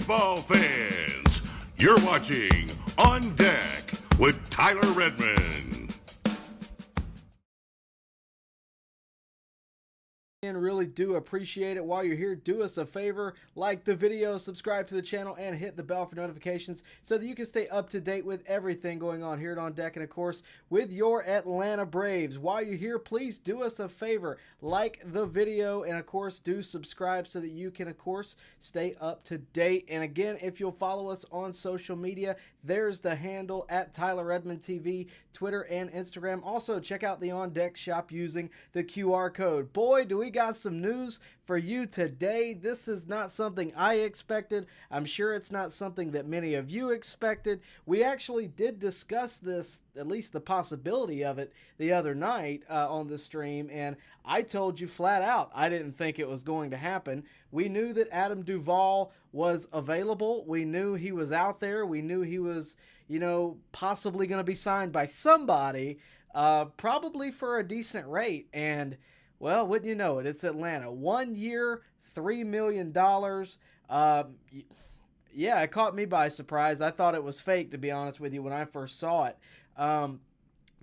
baseball fans. You're watching On Deck with Tyler Redmond. And really do appreciate it. While you're here, do us a favor, like the video, subscribe to the channel, and hit the bell for notifications so that you can stay up to date with everything going on here at On Deck and, of course, with your Atlanta Braves. While you're here, please do us a favor, like the video, and, of course, do subscribe so that you can, of course, stay up to date. And, again, if you'll follow us on social media, there's the handle at Tyler Redmond TV, Twitter and Instagram. Also, check out the On Deck shop using the QR code. Boy, do we got some news for you today. This is not something I expected. I'm sure it's not something that many of you expected. We actually did discuss this, at least the possibility of it, the other night on the stream, and I told you flat out I didn't think it was going to happen. We knew that Adam Duvall was available. We knew he was out there. We knew he was, possibly going to be signed by somebody, probably for a decent rate. And, well, wouldn't you know it, it's Atlanta. 1 year, $3 million. Yeah, it caught me by surprise. I thought it was fake, to be honest with you, when I first saw it.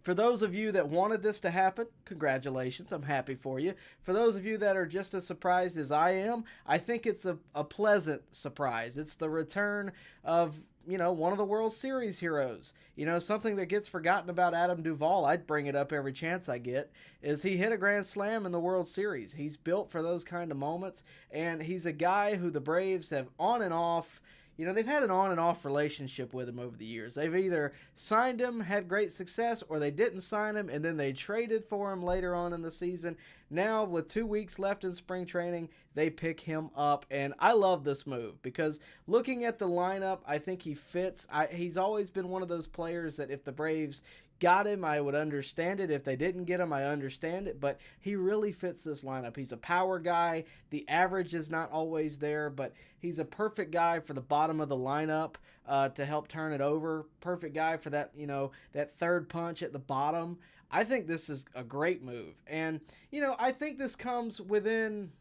For those of you that wanted this to happen, congratulations. I'm happy for you. For those of you that are just as surprised as I am, I think it's a pleasant surprise. It's the return of, one of the World Series heroes. Something that gets forgotten about Adam Duvall, I'd bring it up every chance I get, is he hit a grand slam in the World Series. He's built for those kind of moments, and he's a guy who the Braves have on and off, they've had an on and off relationship with him over the years. They've either signed him, had great success, or they didn't sign him, and then they traded for him later on in the season. Now, with 2 weeks left in spring training, they pick him up, and I love this move because looking at the lineup, I think he fits. He's always been one of those players that if the Braves got him, I would understand it. If they didn't get him, I understand it. But he really fits this lineup. He's a power guy. The average is not always there, but he's a perfect guy for the bottom of the lineup to help turn it over. Perfect guy for that, that third punch at the bottom. I think this is a great move. And, I think this comes within...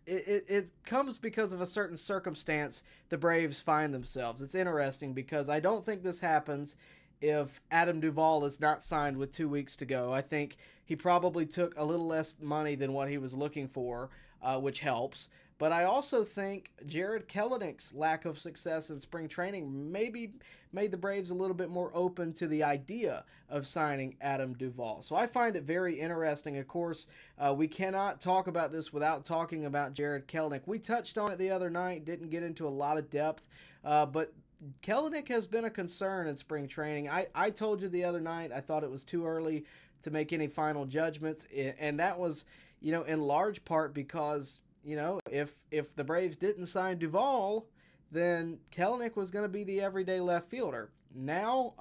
It comes because of a certain circumstance the Braves find themselves. It's interesting because I don't think this happens if Adam Duvall is not signed with 2 weeks to go. I think he probably took a little less money than what he was looking for, which helps. But I also think Jared Kelenic's lack of success in spring training maybe made the Braves a little bit more open to the idea of signing Adam Duvall. So I find it very interesting. Of course, we cannot talk about this without talking about Jared Kelenic. We touched on it the other night, didn't get into a lot of depth, but Kelenic has been a concern in spring training. I told you the other night I thought it was too early to make any final judgments, and that was, in large part because, if the Braves didn't sign Duvall, then Kelenic was going to be the everyday left fielder. Now,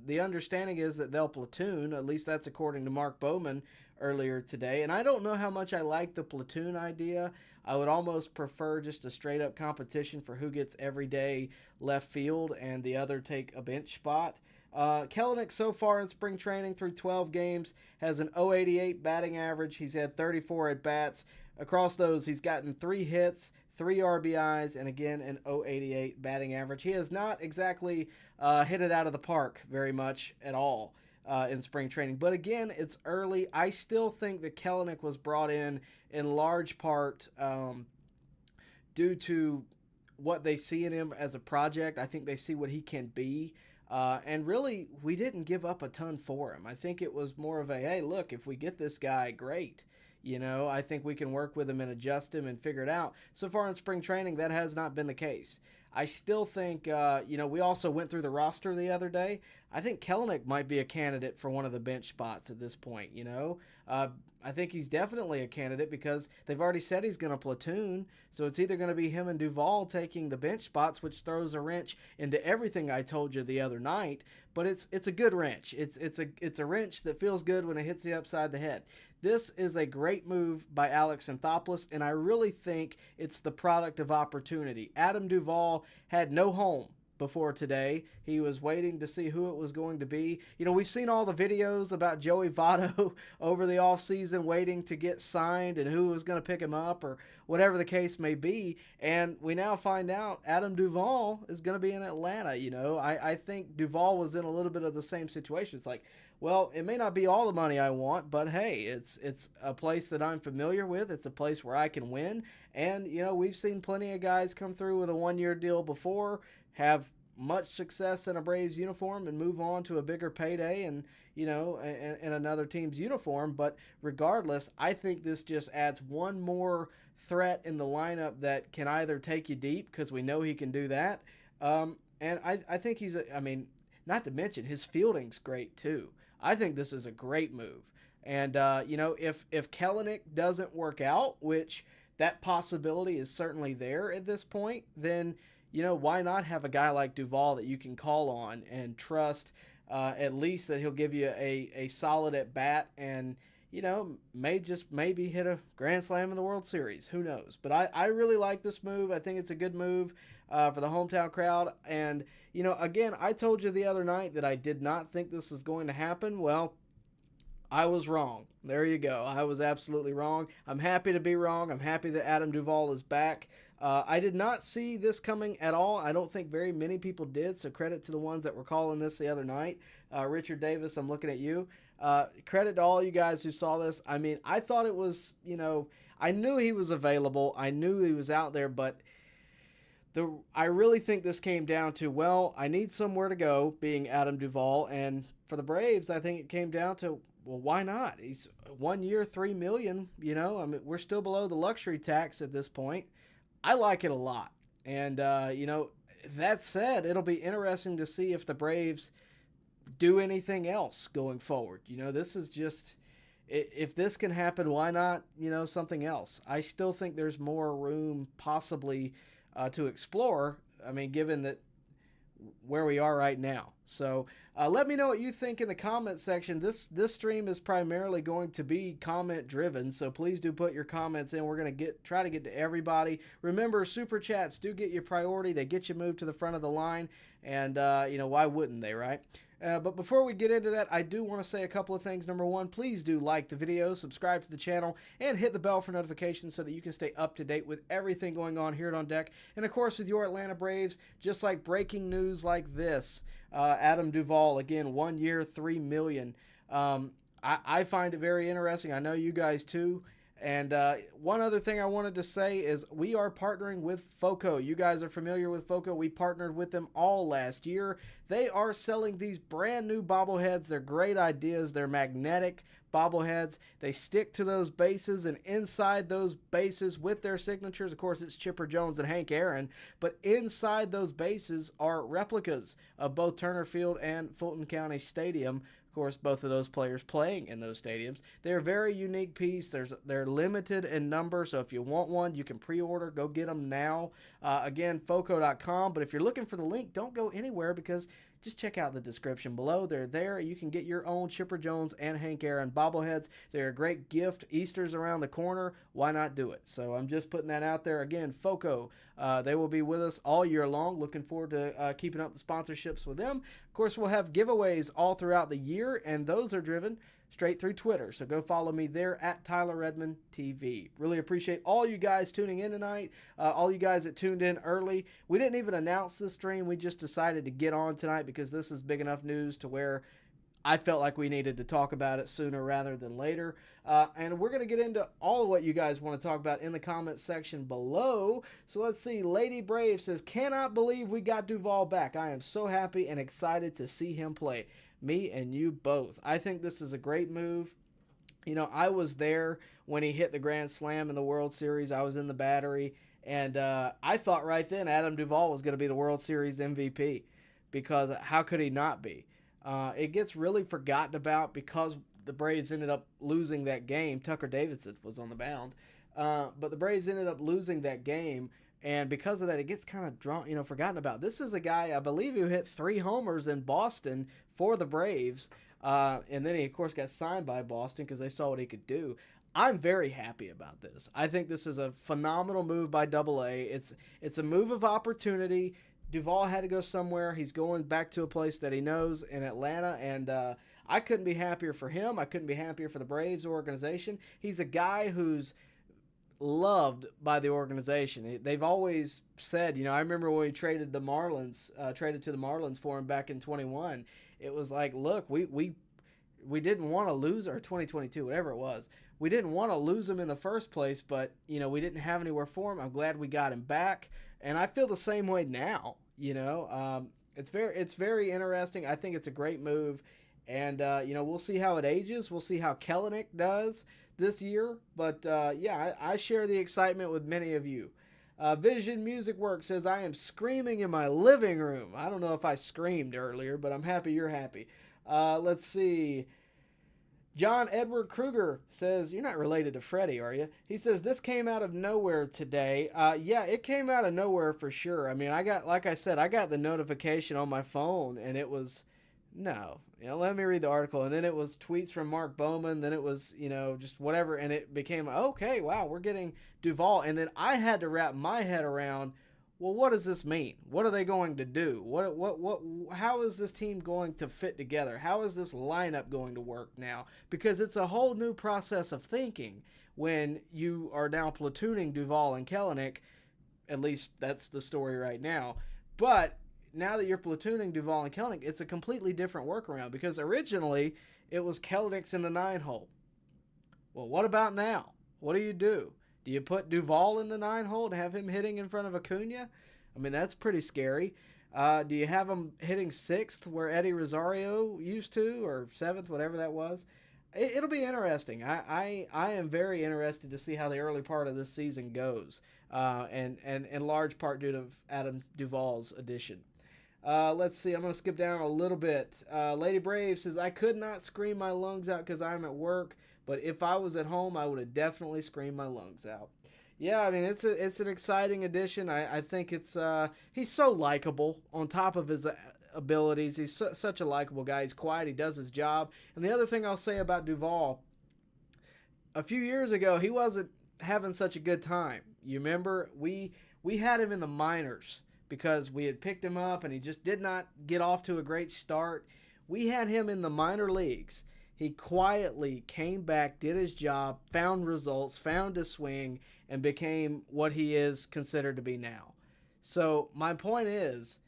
the understanding is that they'll platoon, at least that's according to Mark Bowman earlier today, and I don't know how much I like the platoon idea. I would almost prefer just a straight-up competition for who gets everyday left field and the other take a bench spot. Kelenic so far in spring training through 12 games has an .088 batting average. He's had 34 at-bats. Across those, he's gotten 3 hits, 3 RBIs, and again, an .088 batting average. He has not exactly hit it out of the park very much at all in spring training. But again, it's early. I still think that Kelenic was brought in large part due to what they see in him as a project. I think they see what he can be. And really, we didn't give up a ton for him. I think it was more of a, hey, look, if we get this guy, great. I think we can work with him and adjust him and figure it out. So far in spring training, that has not been the case. I still think, we also went through the roster the other day. I think Kelenic might be a candidate for one of the bench spots at this point, I think he's definitely a candidate because they've already said he's going to platoon. So it's either going to be him and Duvall taking the bench spots, which throws a wrench into everything I told you the other night. But it's a good wrench. It's a wrench that feels good when it hits you upside the head. This is a great move by Alex Anthopoulos, and I really think it's the product of opportunity. Adam Duvall had no home before today. He was waiting to see who it was going to be. You know, we've seen all the videos about Joey Votto over the offseason waiting to get signed and who was going to pick him up or whatever the case may be. And we now find out Adam Duvall is going to be in Atlanta. You know, I think Duvall was in a little bit of the same situation. It's like, well, it may not be all the money I want, but hey, it's a place that I'm familiar with. It's a place where I can win. And, you know, we've seen plenty of guys come through with a one-year deal before, have much success in a Braves uniform and move on to a bigger payday and, you know, in another team's uniform. But regardless, I think this just adds one more threat in the lineup that can either take you deep, because we know he can do that. And I think not to mention his fielding's great too. I think this is a great move. And, you know, if Kelenic doesn't work out, which that possibility is certainly there at this point, then, you know, why not have a guy like Duvall that you can call on and trust at least that he'll give you a solid at bat and, you know, maybe hit a grand slam in the World Series. Who knows? But I really like this move. I think it's a good move for the hometown crowd. And, you know, again, I told you the other night that I did not think this was going to happen. Well, I was wrong. There you go. I was absolutely wrong. I'm happy to be wrong. I'm happy that Adam Duvall is back. I did not see this coming at all. I don't think very many people did, so credit to the ones that were calling this the other night. Richard Davis, I'm looking at you. Credit to all you guys who saw this. I mean, I thought it was, you know, I knew he was available. I knew he was out there, but I really think this came down to, well, I need somewhere to go, being Adam Duvall. And for the Braves, I think it came down to, well, why not? He's 1 year, $3 million, you know. I mean, we're still below the luxury tax at this point. I like it a lot. And, you know, that said, it'll be interesting to see if the Braves do anything else going forward. You know, this is just, if this can happen, why not, you know, something else? I still think there's more room possibly to explore. I mean, given that where we are right now. So let me know what you think in the comment section. This stream is primarily going to be comment driven, so please do put your comments in. We're going to try to get to everybody. Remember, super chats do get you priority. They get you moved to the front of the line, and you know, why wouldn't they, right? But before we get into that, I do want to say a couple of things. Number one, please do like the video, subscribe to the channel, and hit the bell for notifications so that you can stay up to date with everything going on here at On Deck. And of course, with your Atlanta Braves, just like breaking news like this, Adam Duvall, again, 1 year, $3 million. I find it very interesting. I know you guys too. And one other thing I wanted to say is we are partnering with FOCO. You guys are familiar with FOCO. We partnered with them all last year. They are selling these brand new bobbleheads. They're great ideas. They're magnetic bobbleheads. They stick to those bases, and inside those bases with their signatures, of course, it's Chipper Jones and Hank Aaron, but inside those bases are replicas of both Turner Field and Fulton County Stadium. Of course, both of those players playing in those stadiums. They're a very unique piece. They're limited in number, so if you want one, you can pre-order. Go get them now. Again, foco.com, but if you're looking for the link, don't go anywhere, because just check out the description below. They're there. You can get your own Chipper Jones and Hank Aaron bobbleheads. They're a great gift. Easter's around the corner. Why not do it? So I'm just putting that out there. Again, FOCO. They will be with us all year long. Looking forward to keeping up the sponsorships with them. Of course, we'll have giveaways all throughout the year, and those are driven straight through Twitter. So go follow me there at Tyler Redmond TV. Really appreciate all you guys tuning in tonight, all you guys that tuned in early. We didn't even announce this stream. We just decided to get on tonight because this is big enough news to where I felt like we needed to talk about it sooner rather than later. And we're going to get into all of what you guys want to talk about in the comment section below. So let's see. Lady Brave says, cannot believe we got Duvall back. I am so happy and excited to see him play. Me and you both. I think this is a great move. You know, I was there when he hit the grand slam in the World Series. I was in the battery, and I thought right then Adam Duvall was going to be the World Series MVP, because how could he not be? It gets really forgotten about because the Braves ended up losing that game. Tucker Davidson was on the mound, but the Braves ended up losing that game. And because of that, it gets kind of forgotten about. This is a guy, I believe, who hit 3 homers in Boston for the Braves. And then he, of course, got signed by Boston because they saw what he could do. I'm very happy about this. I think this is a phenomenal move by Double-A. It's a move of opportunity Duvall had to go somewhere. He's going back to a place that he knows in Atlanta, and I couldn't be happier for him. I couldn't be happier for the Braves organization. He's a guy who's loved by the organization. They've always said, I remember when we traded to the Marlins for him back in 21. It was like, look, we didn't want to lose, or 2022, whatever it was. We didn't want to lose him in the first place, but we didn't have anywhere for him. I'm glad we got him back, and I feel the same way now. It's very interesting. I think it's a great move, and we'll see how it ages. We'll see how Kelenic does this year, but I share the excitement with many of you. Vision Music Works says, I am screaming in my living room. I don't know if I screamed earlier, but I'm happy you're happy. Let's see. John Edward Kruger says, you're not related to Freddie, are you? He says, this came out of nowhere today. Yeah, it came out of nowhere for sure. I mean, I got the notification on my phone, and it was, no. Let me read the article. And then it was tweets from Mark Bowman. Then it was, just whatever. And it became, okay, wow, we're getting Duvall. And then I had to wrap my head around, well, what does this mean? What are they going to do? How is this team going to fit together? How is this lineup going to work now? Because it's a whole new process of thinking when you are now platooning Duvall and Kelenic. At least that's the story right now. But now that you're platooning Duvall and Kelenic, it's a completely different workaround, because originally it was Kelenic's in the 9-hole. Well, what about now? What do? Do you put Duvall in the 9-hole to have him hitting in front of Acuna? I mean, that's pretty scary. Do you have him hitting 6th where Eddie Rosario used to, or 7th, whatever that was? It'll be interesting. I am very interested to see how the early part of this season goes, and in large part due to Adam Duvall's addition. Let's see. I'm going to skip down a little bit. Lady Brave says, I could not scream my lungs out because I'm at work, but if I was at home, I would have definitely screamed my lungs out. Yeah, I mean, it's an exciting addition. I think he's so likable on top of his abilities. He's such a likable guy. He's quiet. He does his job. And the other thing I'll say about Duvall, a few years ago, he wasn't having such a good time. You remember, we had him in the minors because we had picked him up and he just did not get off to a great start. We had him in the minor leagues. He quietly came back, did his job, found results, found his swing, and became what he is considered to be now. So my point is,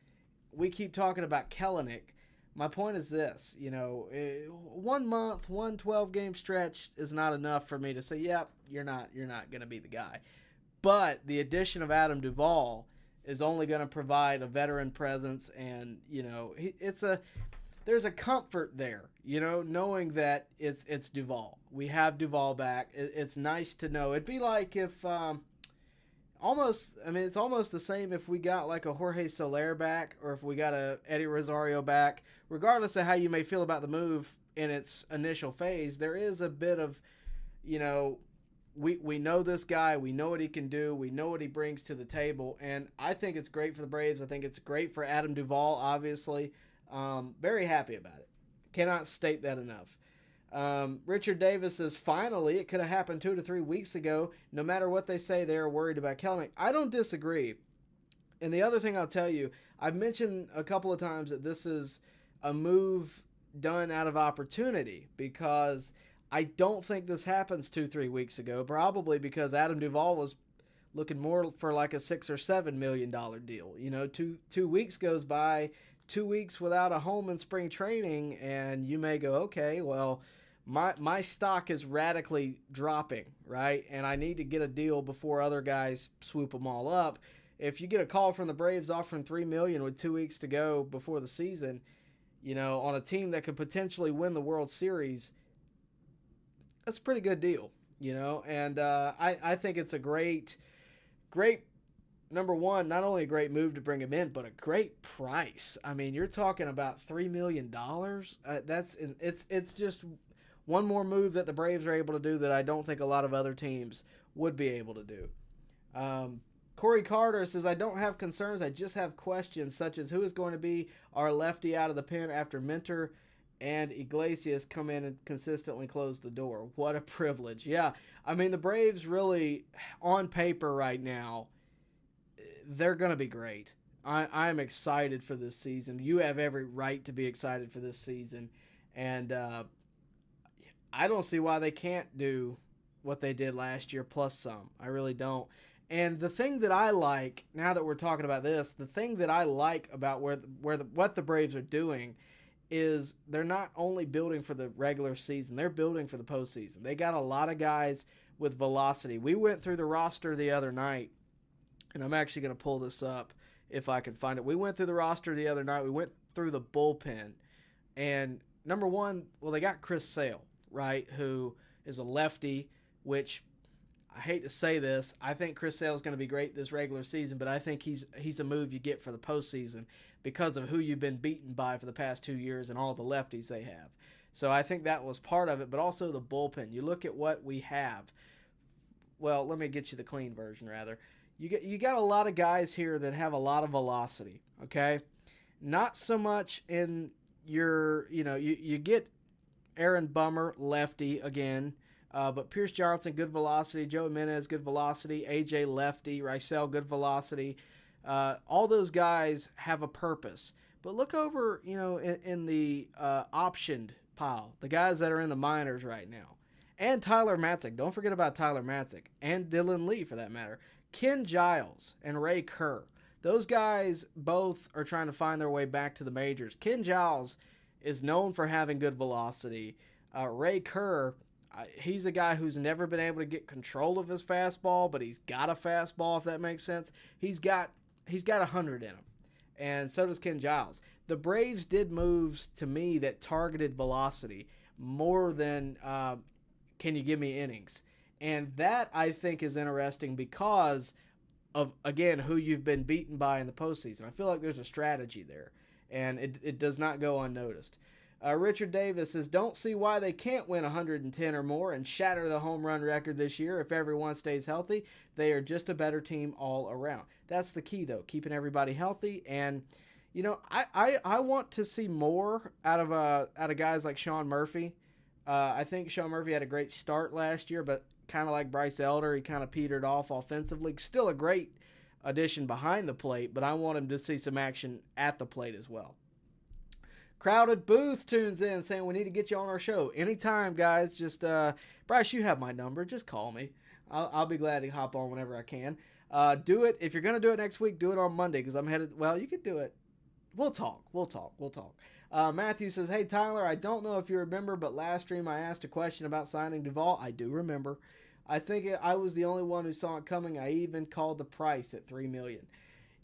we keep talking about Kelenic. My point is this, 1 month, 1 12-game stretch is not enough for me to say, yep, you're not going to be the guy. But the addition of Adam Duvall is only going to provide a veteran presence, and, there's a comfort there, knowing that it's Duvall. We have Duvall back. It's nice to know. It'd be like if it's almost the same if we got like a Jorge Soler back, or if we got a Eddie Rosario back. Regardless of how you may feel about the move in its initial phase, there is a bit of, we know this guy, we know what he can do, we know what he brings to the table, and I think it's great for the Braves. I think it's great for Adam Duvall, obviously. Very happy about it. Cannot state that enough. Richard Davis says, finally, it could have happened 2 to 3 weeks ago. No matter what they say, they're worried about Kelenic. I don't disagree. And the other thing I'll tell you, I've mentioned a couple of times that this is a move done out of opportunity, because I don't think this happens 2-3 weeks ago, probably because Adam Duvall was looking more for like a $6 or $7 million deal. 2 weeks goes by, 2 weeks without a home in spring training, and you may go, okay, well, my stock is radically dropping, right? And I need to get a deal before other guys swoop them all up. If you get a call from the Braves offering $3 million with 2 weeks to go before the season, on a team that could potentially win the World Series, that's a pretty good deal, And I think it's a great, number one, not only a great move to bring him in, but a great price. I mean, you're talking about $3 million. It's just one more move that the Braves are able to do that I don't think a lot of other teams would be able to do. Corey Carter says, I don't have concerns. I just have questions, such as who is going to be our lefty out of the pen after Minter and Iglesias come in and consistently close the door. What a privilege. Yeah, I mean, the Braves really, on paper right now, they're going to be great. I'm excited for this season. You have every right to be excited for this season. And I don't see why they can't do what they did last year plus some. I really don't. And the thing that I like, now that we're talking about this, the thing that I like about what the Braves are doing is they're not only building for the regular season, they're building for the postseason. They got a lot of guys with velocity. We went through the roster the other night, and I'm actually going to pull this up if I can find it. We went through the roster the other night. We went through the bullpen, and number one, well, they got Chris Sale, right, who is a lefty, which I hate to say this. I think Chris Sale is going to be great this regular season, but I think he's a move you get for the postseason because of who you've been beaten by for the past 2 years and all the lefties they have. So I think that was part of it, but also the bullpen. You look at what we have. Well, let me get you the clean version, rather. You got a lot of guys here that have a lot of velocity, okay? Not so much in your, you get Aaron Bummer, lefty, again, but Pierce Johnson, good velocity. Joe Jimenez, good velocity. AJ, lefty. Rysel, good velocity. All those guys have a purpose. But look over, in the optioned pile, the guys that are in the minors right now. And Tyler Matzik. Don't forget about Tyler Matzik. And Dylan Lee, for that matter. Ken Giles and Ray Kerr. Those guys both are trying to find their way back to the majors. Ken Giles is known for having good velocity. Ray Kerr, he's a guy who's never been able to get control of his fastball, but he's got a fastball, if that makes sense. He's got 100 in him, and so does Ken Giles. The Braves did moves, to me, that targeted velocity more than can you give me innings. And that, I think, is interesting because of, again, who you've been beaten by in the postseason. I feel like there's a strategy there, and it does not go unnoticed. Richard Davis says, don't see why they can't win 110 or more and shatter the home run record this year if everyone stays healthy. They are just a better team all around. That's the key, though, keeping everybody healthy. And, I want to see more out of guys like Sean Murphy. I think Sean Murphy had a great start last year, but kind of like Bryce Elder, he kind of petered off offensively. Still a great addition behind the plate, but I want him to see some action at the plate as well. Crowded Booth tunes in saying we need to get you on our show. Anytime, guys. Just, Bryce, you have my number. Just call me. I'll be glad to hop on whenever I can. Do it. If you're going to do it next week, do it on Monday because I'm headed. Well, you could do it. We'll talk. Matthew says, hey, Tyler, I don't know if you remember, but last stream I asked a question about signing Duvall. I do remember. I think I was the only one who saw it coming. I even called the price at $3 million.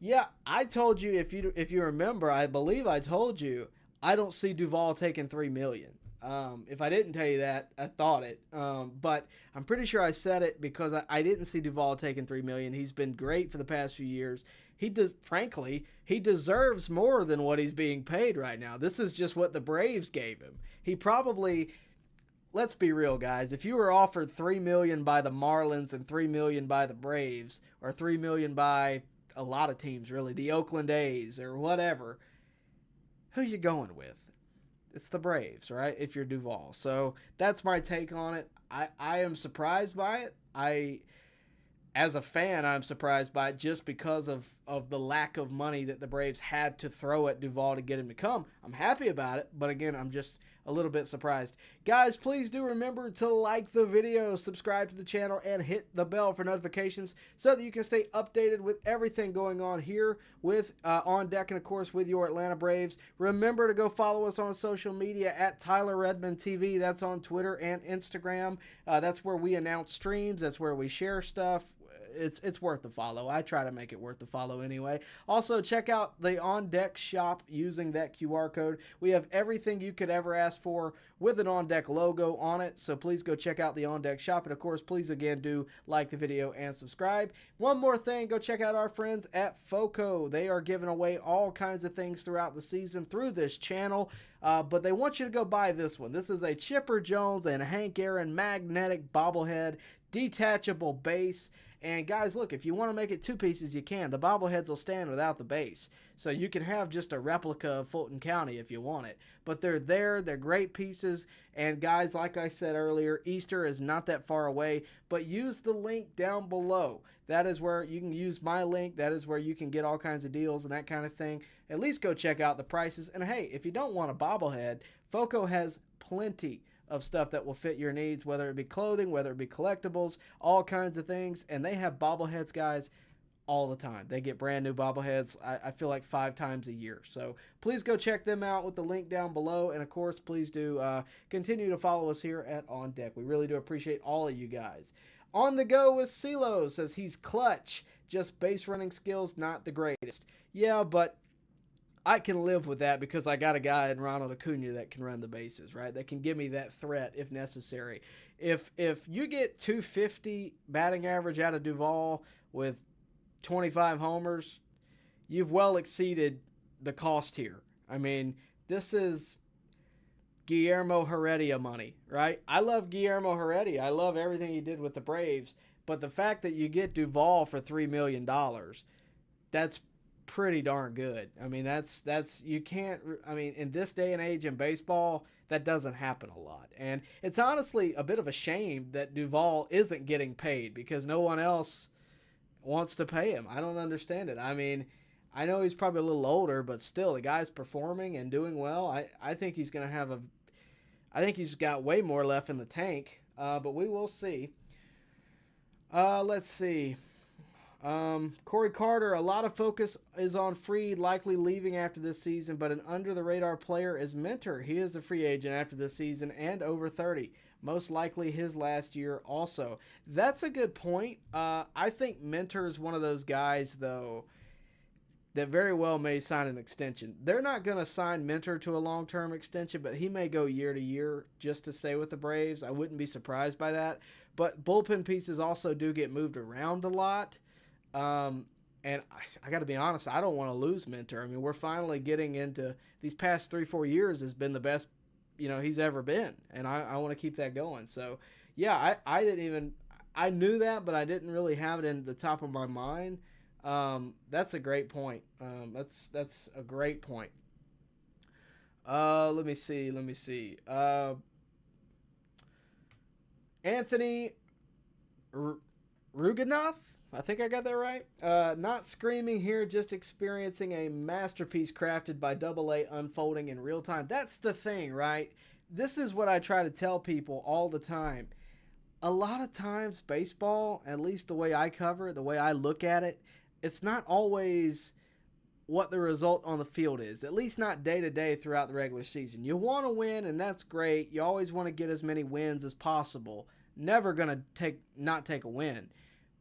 Yeah, I told you, if you remember, I believe I told you, I don't see Duvall taking $3 million. If I didn't tell you that, I thought it. But I'm pretty sure I said it because I didn't see Duvall taking $3 million. He's been great for the past few years. Frankly, he deserves more than what he's being paid right now. This is just what the Braves gave him. He probably, let's be real, guys. If you were offered $3 million by the Marlins and $3 million by the Braves, or $3 million by a lot of teams, really, the Oakland A's or whatever, who you going with? It's the Braves, right? If you're Duvall. So that's my take on it. I am surprised by it. As a fan, I'm surprised by it just because of the lack of money that the Braves had to throw at Duvall to get him to come. I'm happy about it, but again, I'm just a little bit surprised. Guys, please do remember to like the video, subscribe to the channel, and hit the bell for notifications so that you can stay updated with everything going on here with On Deck and, of course, with your Atlanta Braves. Remember to go follow us on social media at Tyler Redmond TV. That's on Twitter and Instagram. That's where we announce streams. That's where we share stuff. It's worth the follow. I try to make it worth the follow anyway. Also, check out the On Deck shop using that QR code. We have everything you could ever ask for with an On Deck logo on it, so please go check out the On Deck shop. And, of course, please, again, do like the video and subscribe. One more thing, go check out our friends at FOCO. They are giving away all kinds of things throughout the season through this channel, but they want you to go buy this one. This is a Chipper Jones and Hank Aaron magnetic bobblehead detachable base, And guys, look, if you want to make it 2 pieces, you can. The bobbleheads will stand without the base. So you can have just a replica of Fulton County if you want it. But they're there. They're great pieces. And guys, like I said earlier, Easter is not that far away. But use the link down below. That is where you can use my link. That is where you can get all kinds of deals and that kind of thing. At least go check out the prices. And hey, if you don't want a bobblehead, Foco has plenty of stuff that will fit your needs, whether it be clothing, whether it be collectibles, all kinds of things. And they have bobbleheads, guys, all the time. They get brand new bobbleheads, I feel like 5 times a year. So please go check them out with the link down below. And of course, please do continue to follow us here at On Deck. We really do appreciate all of you guys. On the go with CeeLo says he's clutch, just base running skills not the greatest. Yeah, but I can live with that because I got a guy in Ronald Acuna that can run the bases, right? That can give me that threat if necessary. If you get 250 batting average out of Duvall with 25 homers, you've well exceeded the cost here. I mean, this is Guillermo Heredia money, right? I love Guillermo Heredia. I love everything he did with the Braves. But the fact that you get Duvall for $3 million, that's pretty darn good. I mean, that's you can't, I mean, in this day and age in baseball, that doesn't happen a lot. And it's honestly a bit of a shame that Duvall isn't getting paid because no one else wants to pay him. I don't understand it. I mean, I know he's probably a little older, but still, the guy's performing and doing well. I think he's going to have I think he's got way more left in the tank, but we will see. Let's see. Corey Carter, a lot of focus is on Fried likely leaving after this season, but an under-the-radar player is Minter. He is a free agent after this season and over 30. Most likely his last year also. That's a good point. I think Minter is one of those guys, though, that very well may sign an extension. They're not going to sign Minter to a long-term extension, but he may go year to year just to stay with the Braves. I wouldn't be surprised by that. But bullpen pieces also do get moved around a lot. And I got to be honest, I don't want to lose Minter. I mean, we're finally getting into these past 3-4 years has been the best, he's ever been. And I want to keep that going. So yeah, I knew that, but I didn't really have it in the top of my mind. That's a great point. That's a great point. Let me see. Anthony Ruganoth, I think I got that right. Not screaming here, just experiencing a masterpiece crafted by AA unfolding in real time. That's the thing, right? This is what I try to tell people all the time. A lot of times baseball, at least the way I cover it, the way I look at it, it's not always what the result on the field is, at least not day to day throughout the regular season. You want to win, and that's great. You always want to get as many wins as possible. Never going to not take a win.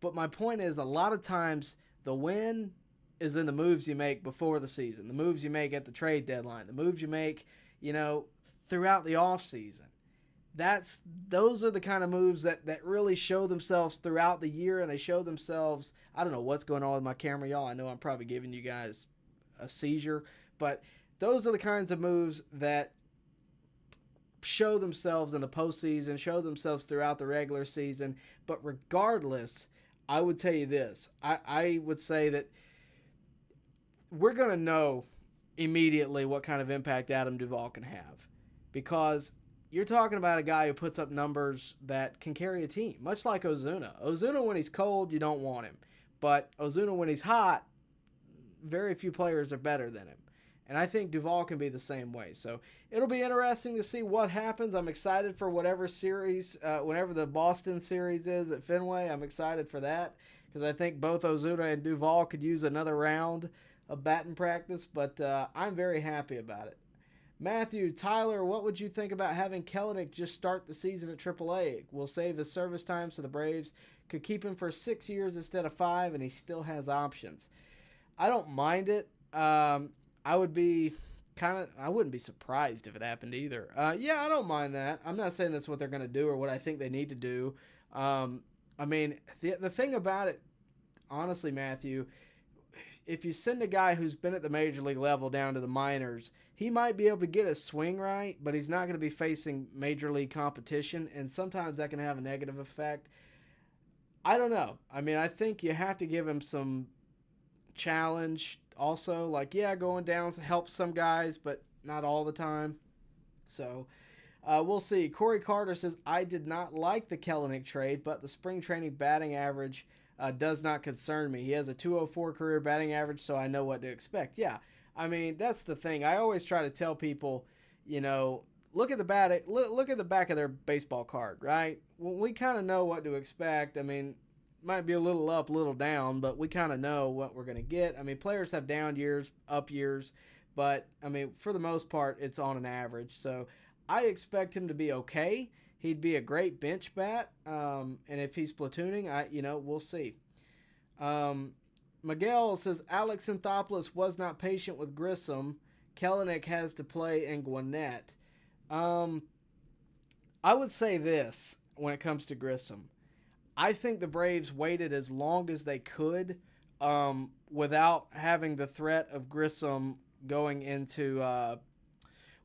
But my point is, a lot of times the win is in the moves you make before the season, the moves you make at the trade deadline, the moves you make, throughout the offseason. Those are the kind of moves that really show themselves throughout the year, and they show themselves. I don't know what's going on with my camera, y'all. I know I'm probably giving you guys a seizure, but those are the kinds of moves that show themselves in the postseason, show themselves throughout the regular season. But regardless, I would tell you this. I would say that we're going to know immediately what kind of impact Adam Duvall can have, because you're talking about a guy who puts up numbers that can carry a team, much like Ozuna. Ozuna, when he's cold, you don't want him. But Ozuna, when he's hot, very few players are better than him. And I think Duvall can be the same way. So it'll be interesting to see what happens. I'm excited for whatever series, whenever the Boston series is at Fenway. I'm excited for that because I think both Ozuna and Duvall could use another round of batting practice. But I'm very happy about it. Matthew, Tyler, what would you think about having Kelenic just start the season at AAA? Will save his service time so the Braves could keep him for 6 years instead of 5, and he still has options. I don't mind it. I wouldn't be surprised if it happened either. Yeah, I don't mind that. I'm not saying that's what they're going to do or what I think they need to do. I mean, the thing about it, honestly, Matthew, if you send a guy who's been at the major league level down to the minors, he might be able to get his swing right, but he's not going to be facing major league competition, and sometimes that can have a negative effect. I don't know. I mean, I think you have to give him some challenge also. Like, yeah, going down helps some guys, but not all the time. So we'll see. Corey Carter says, I did not like the Kelenic trade, but the spring training batting average does not concern me. He has a 204 career batting average, so I know what to expect. Yeah, I mean, that's the thing. I always try to tell people, you know, look at the back of their baseball card, right? Well, we kind of know what to expect. I mean, might be a little up, a little down, but we kind of know what we're going to get. I mean, players have down years, up years, but I mean, for the most part, it's on an average. So I expect him to be okay. He'd be a great bench bat, and if he's platooning, we'll see. Miguel says Alex Anthopoulos was not patient with Grissom. Kelenic has to play in Gwinnett. I would say this when it comes to Grissom. I think the Braves waited as long as they could without having the threat of Grissom going into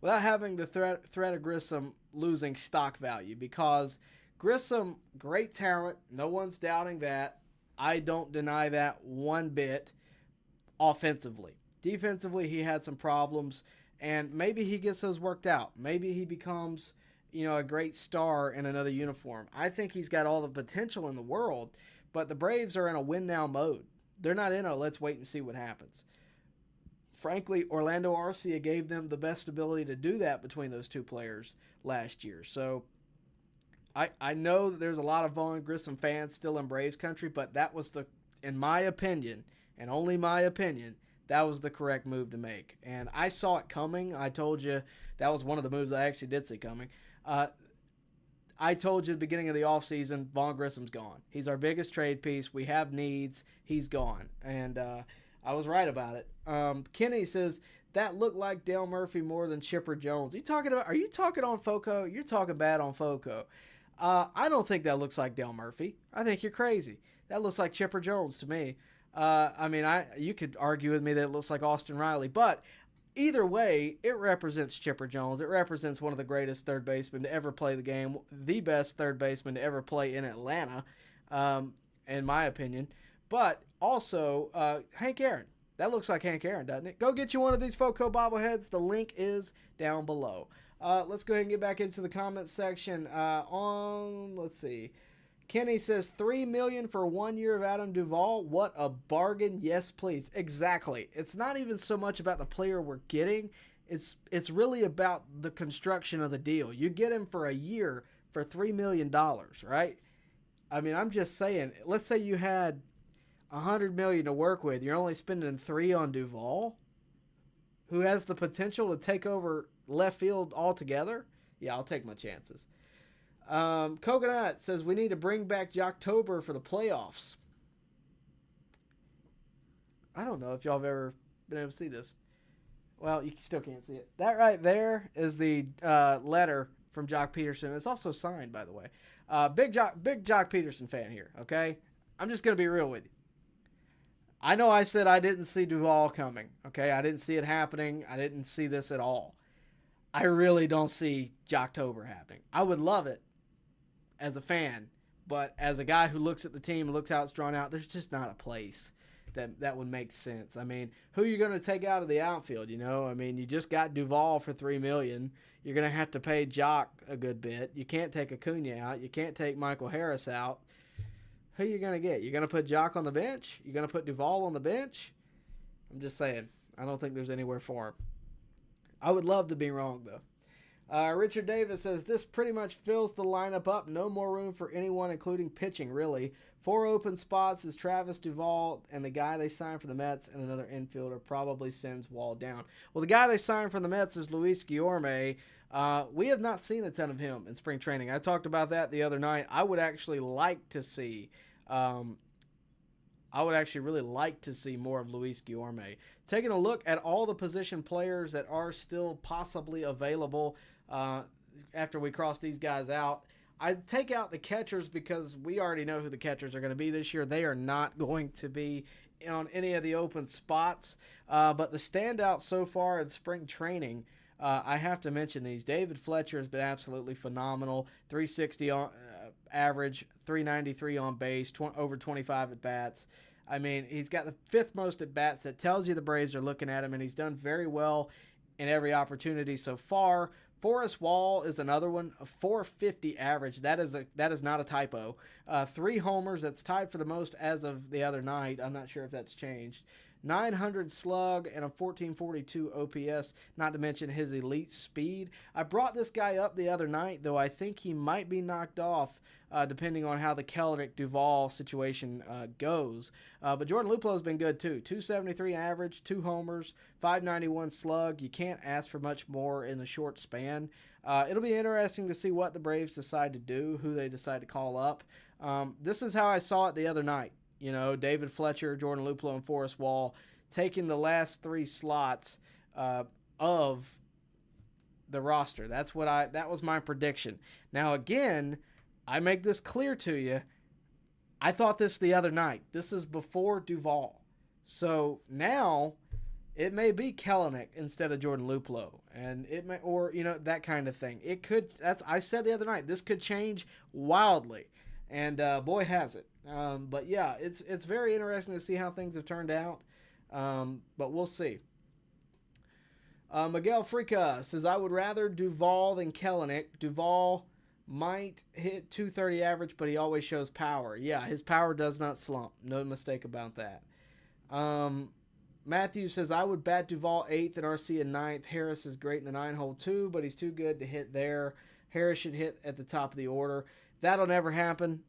without having the threat of Grissom losing stock value, because Grissom, great talent, no one's doubting that. I don't deny that one bit. Offensively, defensively, he had some problems, and maybe he gets those worked out. Maybe he becomes, a great star in another uniform. I think he's got all the potential in the world, but the Braves are in a win now mode. They're not in a let's wait and see what happens. Frankly, Orlando Arcia gave them the best ability to do that between those two players last year. So I know that there's a lot of Vaughn Grissom fans still in Braves country, but that was in my opinion, and only my opinion, that was the correct move to make. And I saw it coming. I told you that was one of the moves I actually did see coming. I told you at the beginning of the offseason, Vaughn Grissom's gone. He's our biggest trade piece. We have needs. He's gone. And I was right about it. Kenny says, that looked like Dale Murphy more than Chipper Jones. Are you talking on Foco? You're talking bad on Foco. I don't think that looks like Dale Murphy. I think you're crazy. That looks like Chipper Jones to me. You could argue with me that it looks like Austin Riley, but either way, it represents Chipper Jones. It represents one of the greatest third basemen to ever play the game, the best third baseman to ever play in Atlanta, in my opinion. But also, Hank Aaron. That looks like Hank Aaron, doesn't it? Go get you one of these Foco bobbleheads. The link is down below. Let's go ahead and get back into the comments section. Let's see. Kenny says $3 million for 1 year of Adam Duvall. What a bargain! Yes, please. Exactly. It's not even so much about the player we're getting. It's really about the construction of the deal. You get him for a year for $3 million, right? I mean, I'm just saying. Let's say you had $100 million to work with. You're only spending $3 million on Duvall, who has the potential to take over left field altogether. Yeah, I'll take my chances. Coconut says we need to bring back Jocktober for the playoffs. I don't know if y'all have ever been able to see this. Well, you still can't see it. That right there is the letter from Jock Peterson. It's also signed, by the way. Big Jock Peterson fan here, okay? I'm just going to be real with you. I know I said I didn't see Duvall coming, okay? I didn't see it happening. I didn't see this at all. I really don't see Jocktober happening. I would love it as a fan, but as a guy who looks at the team and looks how it's drawn out, there's just not a place that would make sense. I mean, who are you going to take out of the outfield, I mean, you just got Duvall for $3 million. You're going to have to pay Jock a good bit. You can't take Acuna out. You can't take Michael Harris out. Who are you going to get? You're going to put Jock on the bench? You're going to put Duvall on the bench? I'm just saying. I don't think there's anywhere for him. I would love to be wrong, though. Richard Davis says, this pretty much fills the lineup up. No more room for anyone, including pitching, really. 4 open spots is Travis Duvall and the guy they signed for the Mets, and another infielder probably sends Wall down. Well, the guy they signed from the Mets is Luis Guillorme. We have not seen a ton of him in spring training. I talked about that the other night. I would actually like to see really like to see more of Luis Guillorme. Taking a look at all the position players that are still possibly available after we cross these guys out, I'd take out the catchers because we already know who the catchers are going to be this year. They are not going to be on any of the open spots. But the standout so far in spring training, I have to mention these. David Fletcher has been absolutely phenomenal. 360 average, 393 on base, over 25 at bats. I mean, he's got the 5th most at bats. That tells you the Braves are looking at him, and he's done very well in every opportunity so far. Forrest Wall is another one, a 450 average. That is not a typo. 3 homers. That's tied for the most as of the other night. I'm not sure if that's changed. 900 slug and a 1442 OPS, not to mention his elite speed. I brought this guy up the other night, though I think he might be knocked off depending on how the Kelenic Duvall situation goes. But Jordan Luplow has been good too. 273 average, 2 homers, 591 slug. You can't ask for much more in the short span. It'll be interesting to see what the Braves decide to do, who they decide to call up. This is how I saw it the other night. You know, David Fletcher, Jordan Luplow, and Forrest Wall taking the last 3 slots of the roster. That was my prediction. Now, again, I make this clear to you. I thought this the other night. This is before Duvall. So now it may be Kelenic instead of Jordan Luplow, and it may, or that kind of thing. It could. I said the other night, this could change wildly, and boy has it. But yeah, it's very interesting to see how things have turned out. But we'll see. Miguel Frica says, I would rather Duvall than Kelenic. Duvall might hit 230 average, but he always shows power. Yeah, his power does not slump. No mistake about that. Matthew says, I would bat Duvall 8th and RC in 9th. Harris is great in the 9-hole too, but he's too good to hit there. Harris should hit at the top of the order. That'll never happen.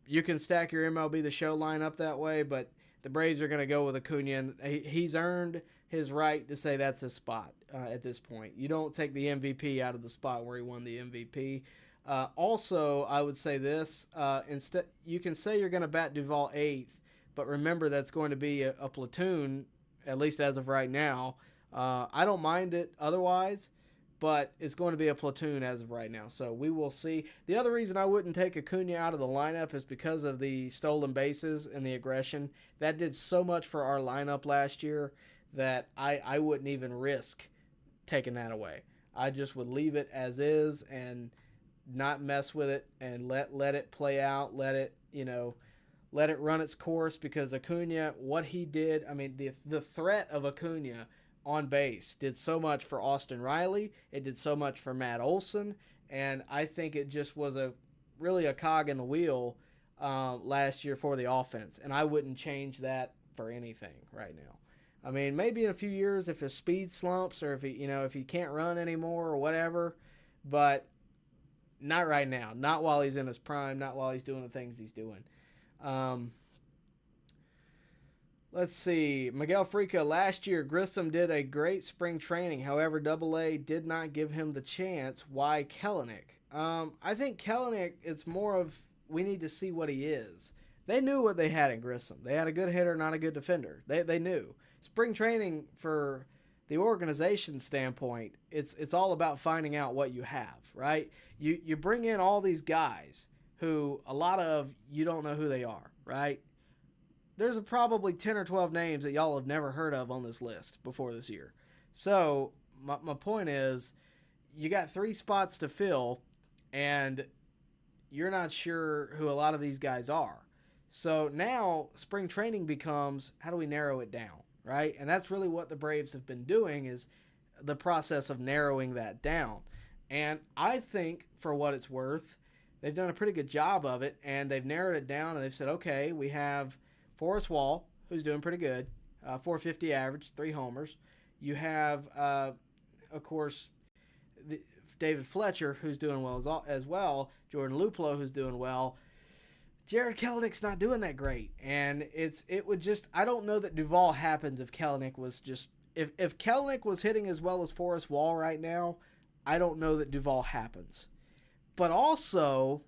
You can stack your MLB The Show lineup that way, but the Braves are going to go with Acuna, and he's earned his right to say that's his spot at this point. You don't take the MVP out of the spot where he won the MVP. Also, I would say this. Instead, you can say you're going to bat Duvall 8th, but remember that's going to be a platoon, at least as of right now. I don't mind it otherwise, but it's going to be a platoon as of right now. So we will see. The other reason I wouldn't take Acuna out of the lineup is because of the stolen bases and the aggression. That did so much for our lineup last year that I wouldn't even risk taking that away. I just would leave it as is and not mess with it and let it play out, let it run its course, because Acuna, what he did, I mean, the threat of Acuna on base did so much for Austin Riley. It did so much for Matt Olson, and I think it just was really a cog in the wheel last year for the offense, and I wouldn't change that for anything right now. I mean, maybe in a few years if his speed slumps or if he can't run anymore or whatever, but not right now. Not while he's in his prime, not while he's doing the things he's doing. Let's see. Miguel Frica, last year, Grissom did a great spring training. However, AA did not give him the chance. Why Kelenic? I think Kelenic, it's more of we need to see what he is. They knew what they had in Grissom. They had a good hitter, not a good defender. They knew. Spring training, for the organization standpoint, it's all about finding out what you have, right? You bring in all these guys who a lot of you don't know who they are, right? There's probably 10 or 12 names that y'all have never heard of on this list before this year. So my point is, you got 3 spots to fill, and you're not sure who a lot of these guys are. So now spring training becomes, how do we narrow it down, right? And that's really what the Braves have been doing, is the process of narrowing that down. And I think, for what it's worth, they've done a pretty good job of it, and they've narrowed it down, and they've said, okay, we have Forrest Wall, who's doing pretty good, 450 average, 3 homers. You have, of course, David Fletcher, who's doing well as well. Jordan Luplow, who's doing well. Jared Kelenic's not doing that great, and I don't know that Duvall happens if Kelenic was just if Kelenic was hitting as well as Forrest Wall right now. I don't know that Duvall happens, but also,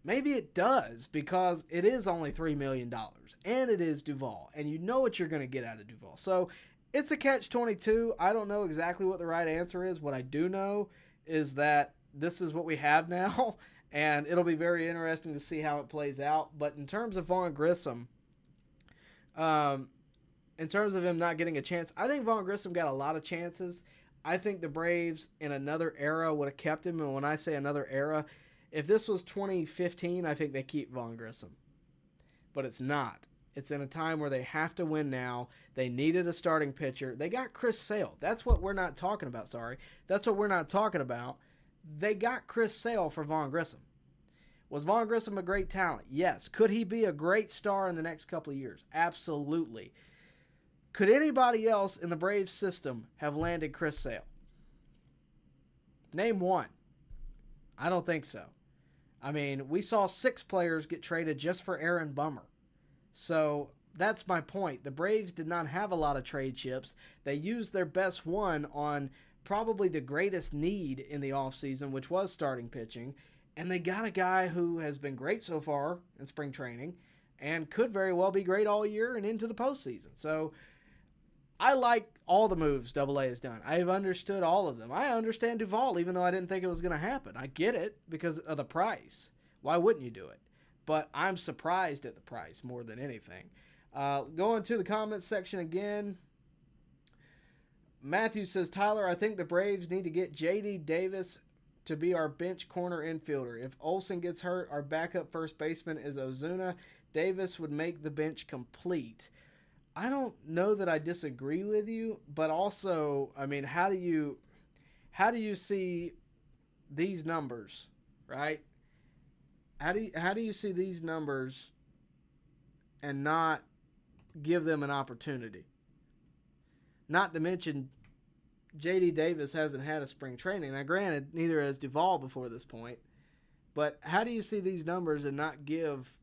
maybe it does, because it is only $3 million, and it is Duvall, and you know what you're going to get out of Duvall. So it's a catch-22. I don't know exactly what the right answer is. What I do know is that this is what we have now, and it'll be very interesting to see how it plays out. But in terms of Vaughn Grissom, in terms of him not getting a chance, I think Vaughn Grissom got a lot of chances. I think the Braves in another era would have kept him, and when I say another era, If this was 2015, I think they keep Vaughn Grissom. But it's not. It's in a time where they have to win now. They needed a starting pitcher. They got Chris Sale. That's what we're not talking about, sorry. That's what we're not talking about. They got Chris Sale for Vaughn Grissom. Was Vaughn Grissom a great talent? Yes. Could he be a great star in the next couple of years? Absolutely. Could anybody else in the Braves system have landed Chris Sale? Name one. I don't think so. I mean, we saw 6 players get traded just for Aaron Bummer. So that's my point. The Braves did not have a lot of trade chips. They used their best one on probably the greatest need in the offseason, which was starting pitching. And they got a guy who has been great so far in spring training and could very well be great all year and into the postseason. So I like all the moves AA has done. I've understood all of them. I understand Duvall, even though I didn't think it was going to happen. I get it because of the price. Why wouldn't you do it? But I'm surprised at the price more than anything. Going to the comments section again. Matthew says, Tyler, I think the Braves need to get J.D. Davis to be our bench corner infielder. If Olsen gets hurt, our backup first baseman is Ozuna. Davis would make the bench complete. I don't know that I disagree with you, but also, I mean, how do you see these numbers, right? How do you see these numbers and not give them an opportunity? Not to mention, J.D. Davis hasn't had a spring training. Now, granted, neither has Duvall before this point. But how do you see these numbers and not give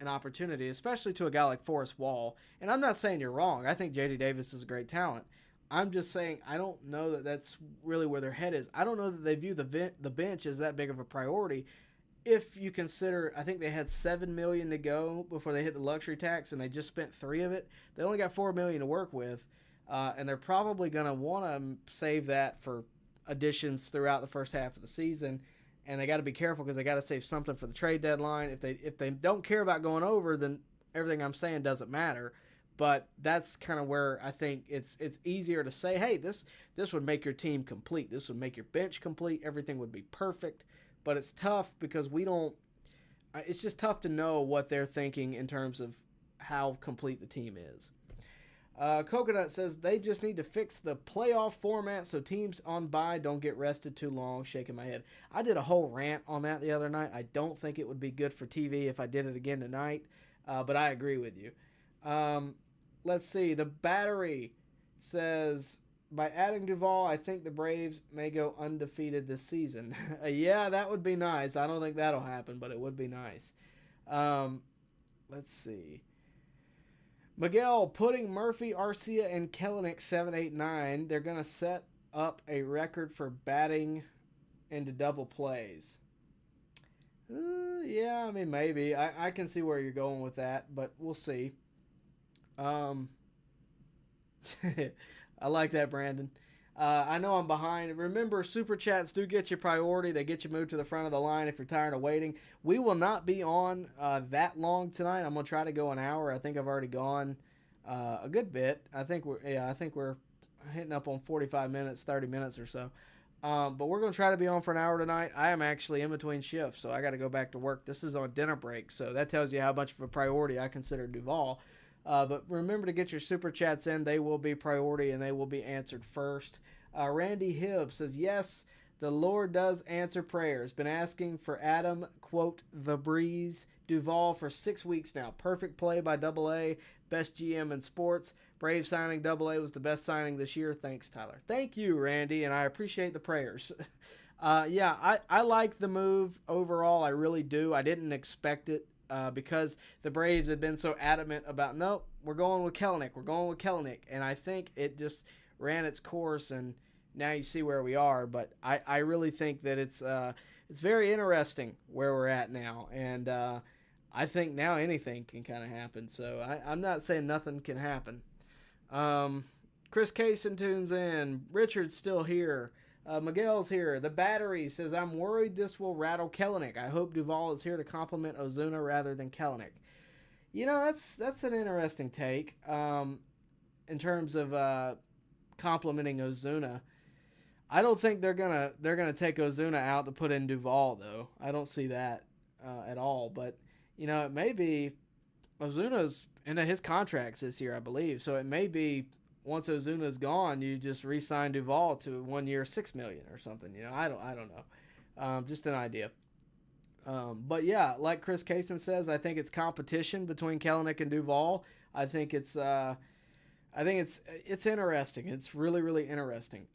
an opportunity, especially to a guy like Forrest Wall? And I'm not saying you're wrong. I think J.D. Davis is a great talent. I'm just saying I don't know that that's really where their head is. I don't know that they view the bench as that big of a priority. If you consider, I think they had $7 million to go before they hit the luxury tax, and they just spent $3 million of it. They only got $4 million to work with. And they're probably going to want to save that for additions throughout the first half of the season. And they got to be careful because they got to save something for the trade deadline. If they don't care about going over, then everything I'm saying doesn't matter. But that's kind of where I think it's easier to say, hey, this would make your team complete. This would make your bench complete. Everything would be perfect. But it's tough because it's just tough to know what they're thinking in terms of how complete the team is. Coconut says they just need to fix the playoff format so teams on bye don't get rested too long. Shaking my head. I did a whole rant on that the other night. I don't think it would be good for TV if I did it again tonight, but I agree with you. Let's see. The Battery says, by adding Duvall, I think the Braves may go undefeated this season. Yeah, that would be nice. I don't think that'll happen, but it would be nice. Let's see. Miguel, putting Murphy, Arcia, and Kelenic 7, 8, 9, they're going to set up a record for batting into double plays. Yeah, I mean, maybe. I can see where you're going with that, but we'll see. I like that, Brandon. I know I'm behind. Remember, Super Chats do get you priority. They get you moved to the front of the line if you're tired of waiting. We will not be on that long tonight. I'm going to try to go an hour. I think I've already gone a good bit. I think we're hitting up on 45 minutes, 30 minutes or so. But we're going to try to be on for an hour tonight. I am actually in between shifts, so I got to go back to work. This is on dinner break, so that tells you how much of a priority I consider Duvall. But remember to get your Super Chats in. They will be priority, and they will be answered first. Randy Hibb says, yes, the Lord does answer prayers. Been asking for Adam, quote, the Breeze, Duvall for 6 weeks now. Perfect play by AA, best GM in sports. Brave signing AA was the best signing this year. Thanks, Tyler. Thank you, Randy, and I appreciate the prayers. Yeah, I like the move overall. I really do. I didn't expect it. Because the Braves had been so adamant about, nope, we're going with Kelenic. And I think it just ran its course, and now you see where we are. But I really think that it's very interesting where we're at now. And I think now anything can kind of happen. So I'm not saying nothing can happen. Chris Kaysen tunes in. Richard's still here. Miguel's here. The Battery says, I'm worried this will rattle Kelenic. I hope Duvall is here to compliment Ozuna rather than Kelenic. You know, that's an interesting take in terms of complimenting Ozuna. I don't think they're gonna take Ozuna out to put in Duvall though. I don't see that at all. But it may be Ozuna's into his contracts this year, I believe. So it may be once Ozuna's gone, you just re-sign Duvall to 1 year, $6 million or something. I don't know. Just an idea. But yeah, like Chris Kaysen says, I think it's competition between Kelenic and Duvall. I think it's interesting. It's really, really interesting.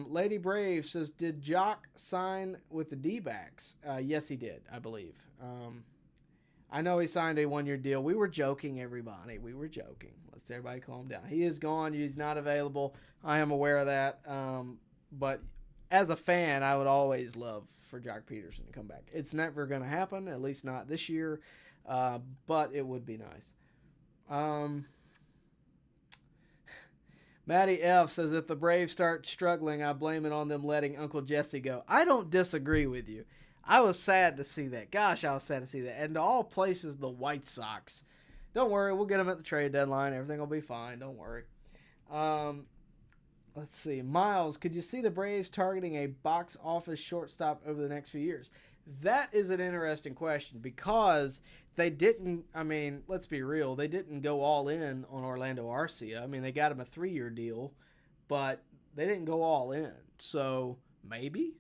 Lady Brave says, did Jock sign with the D-backs? Yes, he did, I believe. I know he signed a 1-year deal. We were joking, everybody. We were joking. Let's everybody calm down. He is gone. He's not available. I am aware of that. But as a fan, I would always love for Jock Peterson to come back. It's never going to happen, at least not this year. But it would be nice. Matty F says, if the Braves start struggling, I blame it on them letting Uncle Jesse go. I don't disagree with you. I was sad to see that. Gosh, I was sad to see that. And to all places, the White Sox. Don't worry, we'll get them at the trade deadline. Everything will be fine. Don't worry. Let's see. Miles, could you see the Braves targeting a box office shortstop over the next few years? That is an interesting question because they didn't, let's be real, they didn't go all in on Orlando Arcia. They got him a 3-year deal, but they didn't go all in. So maybe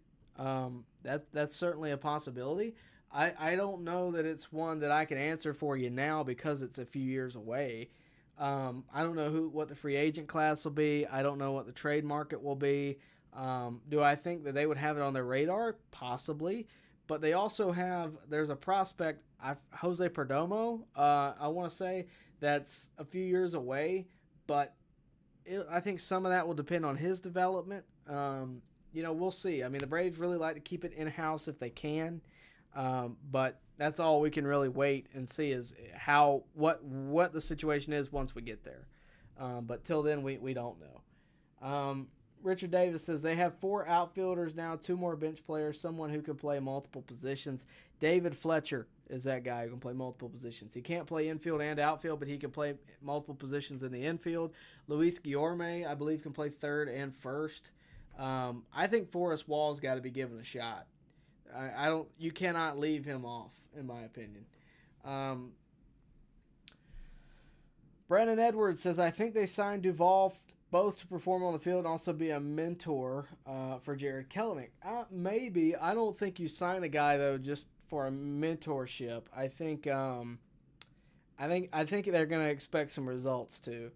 that's certainly a possibility. I don't know that it's one that I can answer for you now because it's a few years away. I don't know what the free agent class will be. I don't know what the trade market will be. Do I think that they would have it on their radar? Possibly. But they also there's a prospect, Jose Perdomo, I want to say, that's a few years away. But I think some of that will depend on his development. We'll see. The Braves really like to keep it in-house if they can. But that's all we can really wait and see is what the situation is once we get there. But till then, we don't know. Richard Davis says they have 4 outfielders now, 2 more bench players, someone who can play multiple positions. David Fletcher is that guy who can play multiple positions. He can't play infield and outfield, but he can play multiple positions in the infield. Luis Guillorme, I believe, can play third and first. I think Forrest Wall's got to be given a shot. You cannot leave him off, in my opinion. Brandon Edwards says, I think they signed Duvall both to perform on the field and also be a mentor for Jared Kelenic. Maybe. I don't think you sign a guy, though, just for a mentorship. I think they're going to expect some results, too.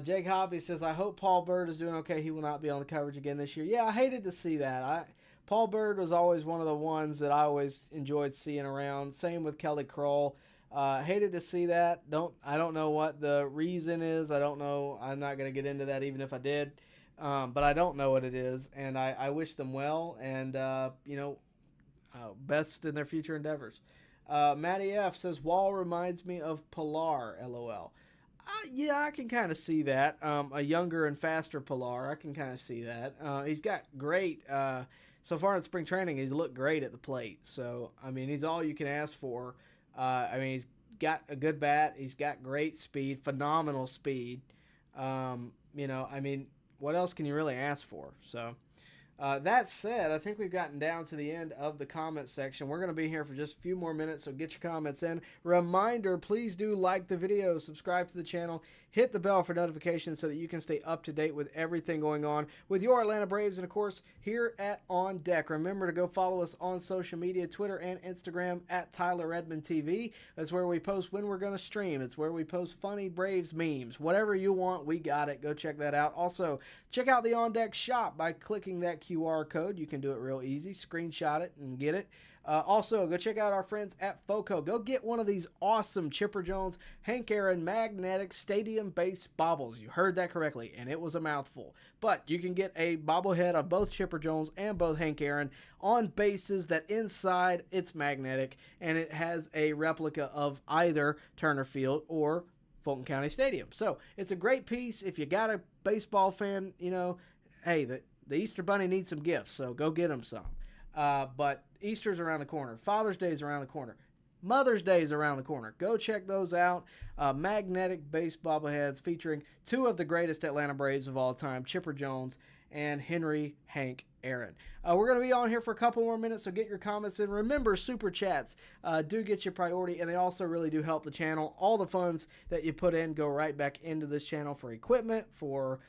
Jake Hobby says, I hope Paul Bird is doing okay. He will not be on the coverage again this year. Yeah, I hated to see that. Paul Bird was always one of the ones that I always enjoyed seeing around. Same with Kelly Kroll. Hated to see that. I don't know what the reason is. I don't know. I'm not going to get into that even if I did. But I don't know what it is. And I wish them well and, best in their future endeavors. Matty F. says, Wall reminds me of Pilar, LOL. Yeah, I can kind of see that. A younger and faster Pilar. I can kind of see that. He's got great... so far in spring training, he's looked great at the plate. So, he's all you can ask for. He's got a good bat. He's got great speed, phenomenal speed. What else can you really ask for? So, that said, I think we've gotten down to the end of the comment section. We're going to be here for just a few more minutes, so get your comments in. Reminder, please do like the video, subscribe to the channel, hit the bell for notifications so that you can stay up to date with everything going on with your Atlanta Braves and, of course, here at On Deck. Remember to go follow us on social media, Twitter and Instagram at Tyler Redmond TV. That's where we post when we're going to stream. It's where we post funny Braves memes. Whatever you want, we got it. Go check that out. Also, check out the On Deck shop by clicking that QR code. You can do it real easy. Screenshot it and get it. Also, go check out our friends at FOCO. Go get one of these awesome Chipper Jones Hank Aaron magnetic stadium base bobbles. You heard that correctly, and it was a mouthful. But you can get a bobblehead of both Chipper Jones and both Hank Aaron on bases that inside it's magnetic, and it has a replica of either Turner Field or Fulton County Stadium. So it's a great piece. If you got a baseball fan, hey, the Easter Bunny needs some gifts, so go get him some. But Easter's around the corner. Father's Day is around the corner. Mother's Day is around the corner. Go check those out. Magnetic base bobbleheads featuring 2 of the greatest Atlanta Braves of all time, Chipper Jones and Henry, Hank, Aaron. We're going to be on here for a couple more minutes, so get your comments in. Remember, super chats do get you priority, and they also really do help the channel. All the funds that you put in go right back into this channel for equipment, for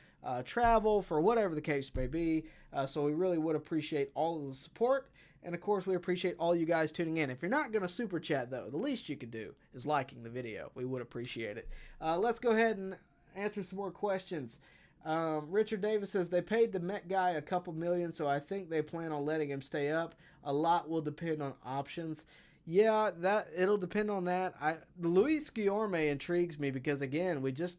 travel, for whatever the case may be. So we really would appreciate all of the support. And, of course, we appreciate all you guys tuning in. If you're not going to super chat, though, the least you could do is liking the video. We would appreciate it. Let's go ahead and answer some more questions. Richard Davis says, they paid the Met guy a couple million, so I think they plan on letting him stay up. A lot will depend on options. Yeah, it'll depend on that. The Luis Guillorme intrigues me because, again, we just,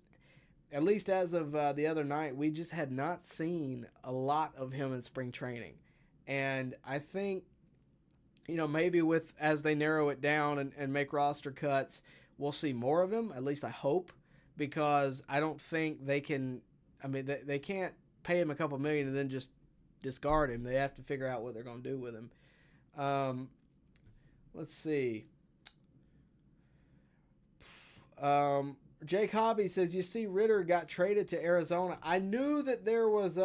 at least as of the other night, we just had not seen a lot of him in spring training. And I think, maybe as they narrow it down and make roster cuts, we'll see more of him. At least I hope, because I don't think they can. I mean, they can't pay him a couple million and then just discard him. They have to figure out what they're going to do with him. Let's see. Jake Hobby says, you see Ritter got traded to Arizona. I knew that there was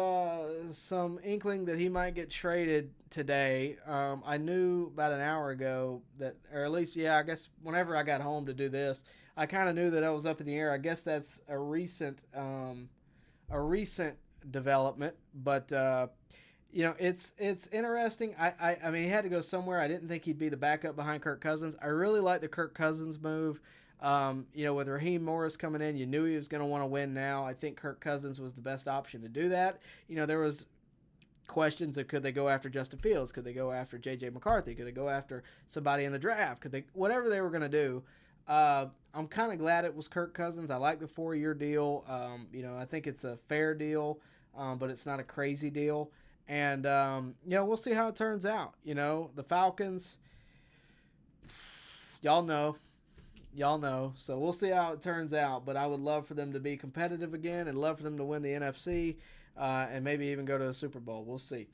some inkling that he might get traded today. I knew about an hour ago that, or at least, I guess whenever I got home to do this, I kind of knew that I was up in the air. I guess that's a recent development, but it's interesting. I mean, he had to go somewhere. I didn't think he'd be the backup behind Kirk Cousins. I really like the Kirk Cousins move. With Raheem Morris coming in, you knew he was going to want to win now. I think Kirk Cousins was the best option to do that. There was questions of, could they go after Justin Fields? Could they go after J.J. McCarthy? Could they go after somebody in the draft? Whatever they were going to do. I'm kind of glad it was Kirk Cousins. I like the 4-year deal. I think it's a fair deal, but it's not a crazy deal. And, we'll see how it turns out. The Falcons, y'all know. So we'll see how it turns out. But I would love for them to be competitive again and love for them to win the NFC and maybe even go to a Super Bowl. We'll see.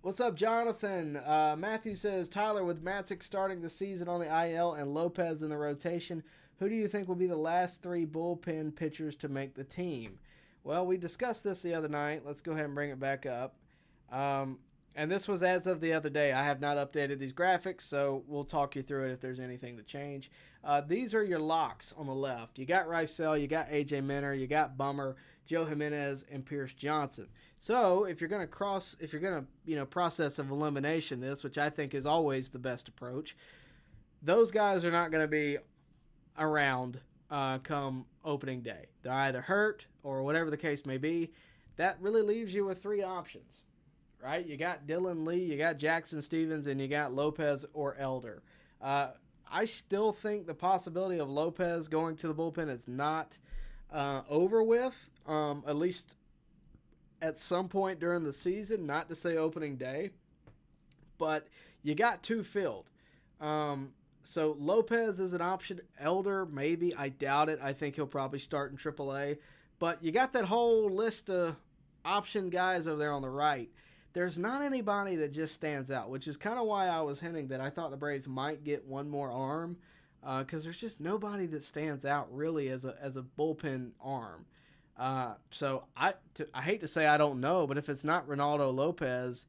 What's up, Jonathan? Matthew says, Tyler, with Matzik starting the season on the IL and Lopez in the rotation, who do you think will be the last 3 bullpen pitchers to make the team? Well, we discussed this the other night. Let's go ahead and bring it back up. And this was as of the other day. I have not updated these graphics, so we'll talk you through it if there's anything to change. These are your locks on the left. You got Rysell, you got A.J. Minter, you got Bummer, Joe Jimenez, and Pierce Johnson. So if you're going to process of elimination this, which I think is always the best approach, those guys are not going to be around come opening day. They're either hurt or whatever the case may be. That really leaves you with 3 options. Right? You got Dylan Lee, you got Jackson Stevens, and you got Lopez or Elder. I still think the possibility of Lopez going to the bullpen is not over with, at least at some point during the season, not to say opening day. But you got 2 filled. So Lopez is an option. Elder, maybe. I doubt it. I think he'll probably start in AAA. But you got that whole list of option guys over there on the right. There's not anybody that just stands out, which is kind of why I was hinting that I thought the Braves might get one more arm, because there's just nobody that stands out really as a bullpen arm. So I hate to say I don't know, but if it's not Ronaldo Lopez,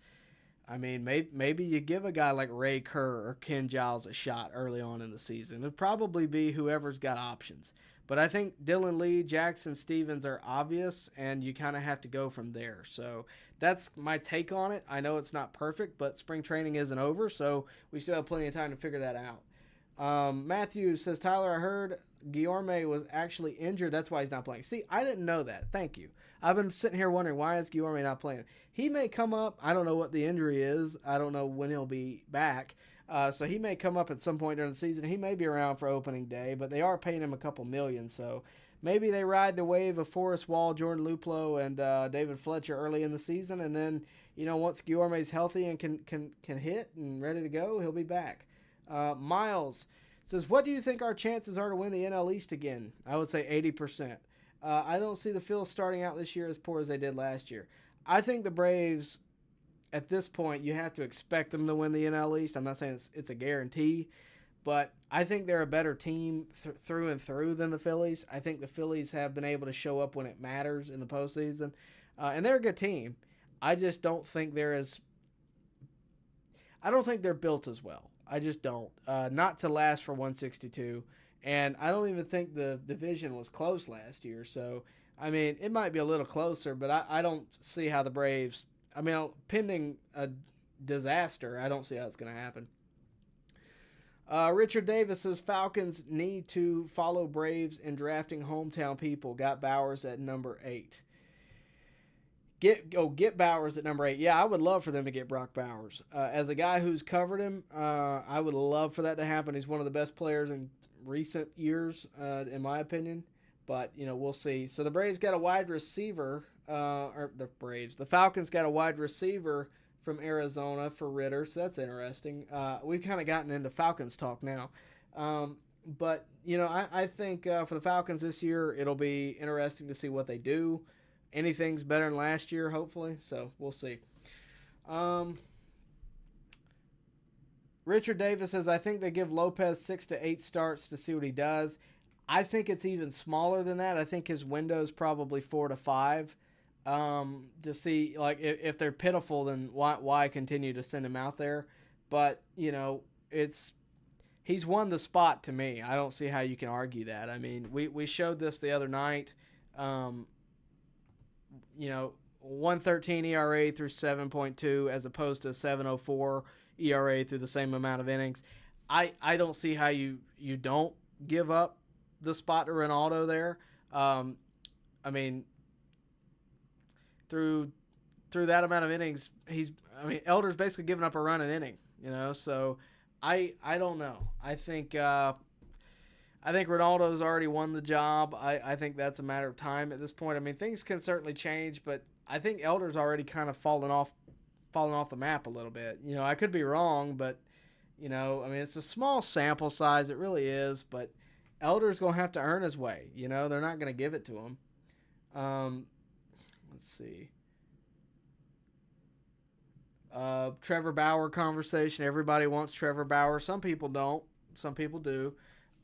I mean, maybe you give a guy like Ray Kerr or Ken Giles a shot early on in the season. It'd probably be whoever's got options. But I think Dylan Lee, Jackson Stevens are obvious, and you kind of have to go from there. So that's my take on it. I know it's not perfect, but spring training isn't over, so we still have plenty of time to figure that out. Matthew says, Tyler, I heard Guillorme was actually injured. That's why he's not playing. See, I didn't know that. Thank you. I've been sitting here wondering, why is Guillorme not playing? He may come up. I don't know what the injury is. I don't know when he'll be back. So he may come up at some point during the season. He may be around for opening day, but they are paying him a couple million. So maybe they ride the wave of Forrest Wall, Jordan Luplow, and David Fletcher early in the season. And then, once Guillorme's healthy and can hit and ready to go, he'll be back. Miles says, what do you think our chances are to win the NL East again? I would say 80%. I don't see the Phils starting out this year as poor as they did last year. I think the Braves, at this point, you have to expect them to win the NL East. I'm not saying it's a guarantee, but I think they're a better team through and through than the Phillies. I think the Phillies have been able to show up when it matters in the postseason. And they're a good team. I just don't think I don't think they're built as well. I just don't. Not to last for 162. And I don't even think the division was close last year. So, I mean, it might be a little closer, but I don't see how the Braves, I mean, pending a disaster, I don't see how it's going to happen. Richard Davis says Falcons need to follow Braves in drafting hometown people. Got Bowers at number 8. Get Bowers at number 8. Yeah, I would love for them to get Brock Bowers. As a guy who's covered him, I would love for that to happen. He's one of the best players in recent years, in my opinion. But, we'll see. So the Braves got a wide receiver, the Falcons got a wide receiver from Arizona for Ritter, so that's interesting. We've kind of gotten into Falcons talk now. But, I think for the Falcons this year, it'll be interesting to see what they do. Anything's better than last year, hopefully, so we'll see. Richard Davis says, I think they give Lopez 6 to 8 starts to see what he does. I think it's even smaller than that. I think his window's probably 4 to 5. To see, like, if they're pitiful, then why continue to send him out there? But, he's won the spot to me. I don't see how you can argue that. I mean, we showed this the other night. 1.13 ERA through 7.2 as opposed to 7.04 ERA through the same amount of innings. I don't see how you don't give up the spot to Ronaldo there. I mean, through that amount of innings, Elder's basically given up a run an inning, so I don't know. I think Ronaldo's already won the job. I think that's a matter of time at this point. I mean, things can certainly change, but I think Elder's already kind of fallen off the map a little bit. I could be wrong, but it's a small sample size. It really is, but Elder's going to have to earn his way. They're not going to give it to him. Let's see. Trevor Bauer conversation. Everybody wants Trevor Bauer. Some people don't. Some people do.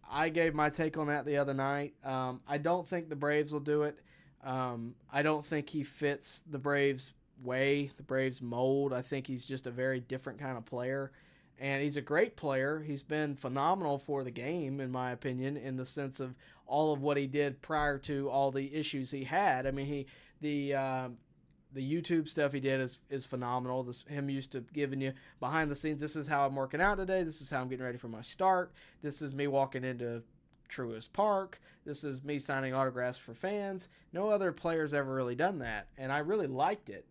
I gave my take on that the other night. I don't think the Braves will do it. I don't think he fits the Braves' way, the Braves' mold. I think he's just a very different kind of player. And he's a great player. He's been phenomenal for the game, in my opinion, in the sense of all of what he did prior to all the issues he had. I mean, the YouTube stuff he did is phenomenal. Him used to giving you behind the scenes, this is how I'm working out today. This is how I'm getting ready for my start. This is me walking into Truist Park. This is me signing autographs for fans. No other player's ever really done that, and I really liked it.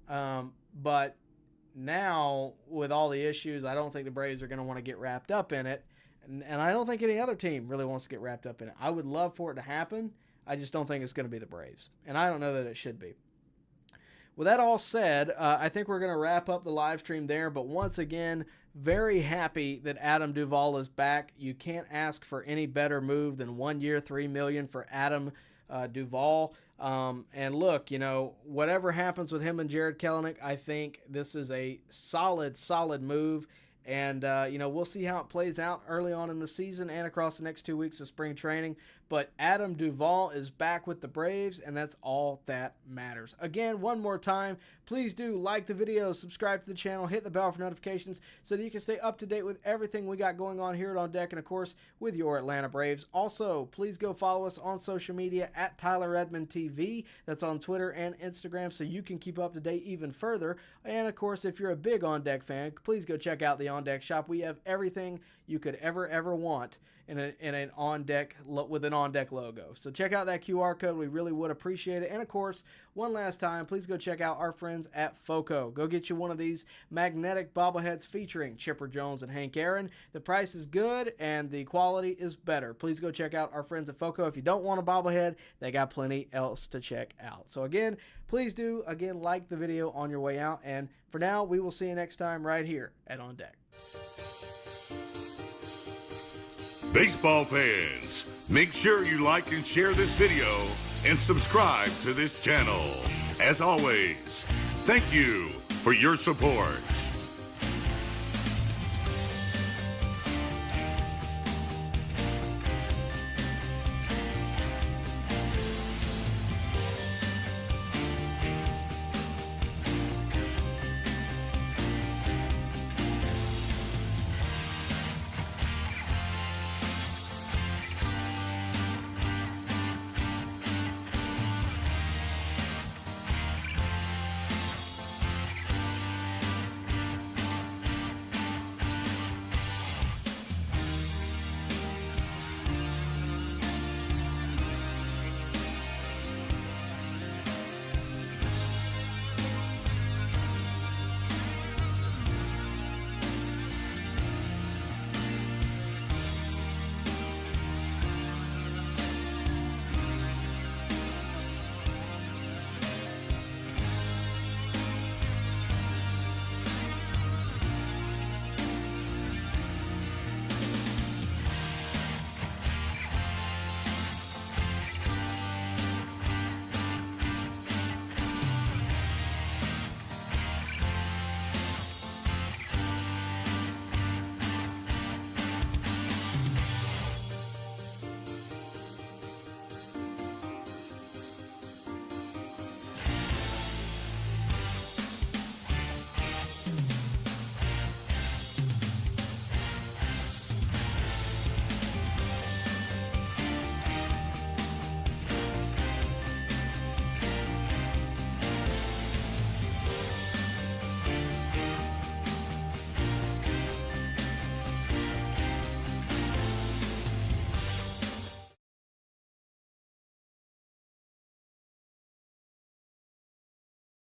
But now, with all the issues, I don't think the Braves are going to want to get wrapped up in it, and I don't think any other team really wants to get wrapped up in it. I would love for it to happen. I just don't think it's going to be the Braves, and I don't know that it should be. With that all said, I think we're going to wrap up the live stream there. But once again, very happy that Adam Duvall is back. You can't ask for any better move than 1 year, $3 million for Adam Duvall. And look, whatever happens with him and Jared Kelenic, I think this is a solid move. And, we'll see how it plays out early on in the season and across the next 2 weeks of spring training. But Adam Duvall is back with the Braves, and that's all that matters. Again, one more time, please do like the video, subscribe to the channel, hit the bell for notifications so that you can stay up to date with everything we got going on here at On Deck and, of course, with your Atlanta Braves. Also, please go follow us on social media at Tyler Edmond TV. That's on Twitter and Instagram so you can keep up to date even further. And, of course, if you're a big On Deck fan, please go check out the On Deck shop. We have everything you could ever want in an On Deck with an On Deck logo. So check out that QR code. We really would appreciate it. And of course, one last time, please go check out our friends at FOCO. Go get you one of these magnetic bobbleheads featuring Chipper Jones and Hank Aaron. The price is good and the quality is better. Please go check out our friends at FOCO. If you don't want a bobblehead, they got plenty else to check out. So again, please do like the video on your way out. And for now, we will see you next time right here at On Deck. Baseball fans, make sure you like and share this video and subscribe to this channel. As always, thank you for your support.